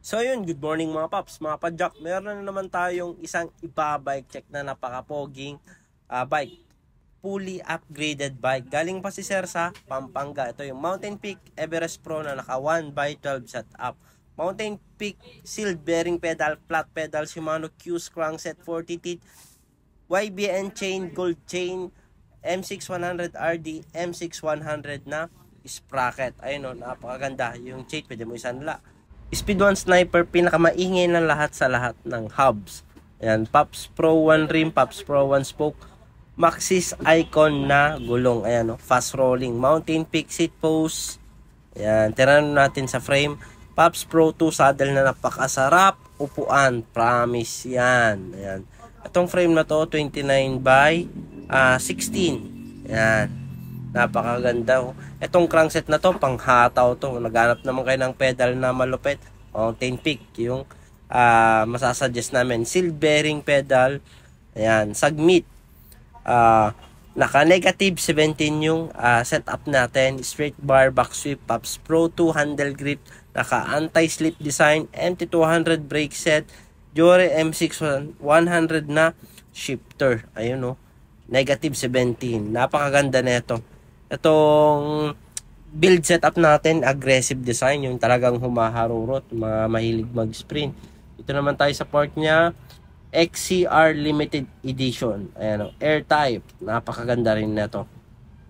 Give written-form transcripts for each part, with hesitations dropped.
So yun, good morning mga paps, mga padjak. Meron na naman tayong isang ipa-bike check na napaka-poging bike. Fully upgraded bike. Galing pa si Sir sa Pampanga. Ito yung Mountain Peak Everest Pro na naka 1x12 setup. Mountain Peak sealed bearing pedal, flat pedal, Shimano Q's crankset 40 teeth, YBN chain, gold chain, M6100 RD, M6100 na sprocket. Ayun o, napakaganda. Yung chain, pwede mo isanla. Speed 1 Sniper, pinakamaingay ng lahat sa lahat ng hubs. Ayan, Pops Pro 1 rim, Pops Pro 1 spoke, Maxis Icon na gulong. Ayan, fast rolling, Mountain Peak seat post. Ayan, tiranan natin sa frame. Pops Pro 2 saddle na napakasarap upuan, promise yan. Ayan. Itong frame na to, 29 by 16. Ayan. Napakaganda. Itong crankset na to, panghataw to. Naghanap naman kayo ng pedal na malupit. Mountain Peak, yung masasuggest namin. Sealed bearing pedal. Ayan, Sagmit. Naka-negative 17 yung setup natin. Straight bar, back sweep, Pops Pro 2 handle grip. Naka-anti-slip design. MT200 brake set. Jore M6 100 na shifter. Ayun o. Negative 17. Napakaganda na ito. Itong build setup natin, aggressive design, yung talagang humaharurot, mga mahilig mag-sprint. Ito naman tayo sa part niya, XCR Limited Edition. Ayan, air type, napakaganda rin na to.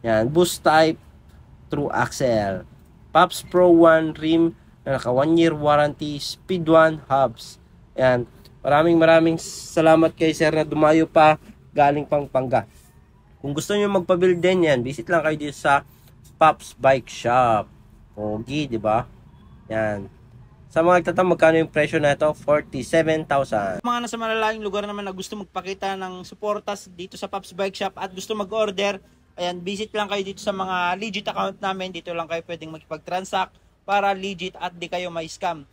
Yan, boost type, through axle. Pops Pro 1 rim, na naka 1 year warranty, speed 1 hubs. Yan, maraming salamat kay sir na dumayo pa galing Pampanga. Kung gusto niyo magpa-build din yan, visit lang kayo dito sa Pops Bike Shop. Pogi, di ba? Yan. Sa mga nagtatanong magkano yung presyo na ito, 47,000. Mga nasa malalayong lugar naman na gusto magpakita ng suportas dito sa Pops Bike Shop at gusto mag-order, ayan, visit lang kayo dito sa mga legit account namin. Dito lang kayo pwedeng makipag-transact para legit at di kayo may scam.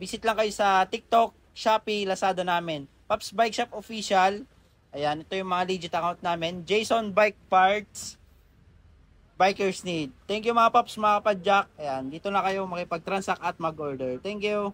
Visit lang kayo sa TikTok, Shopee, Lazada namin. Pops Bike Shop Official. Ayan, ito yung mga legit account namin. Jason Bike Parts, Bikers Need. Thank you mga Pops, mga Padjak. Ayan, dito na kayo makipag-transact at mag-order. Thank you.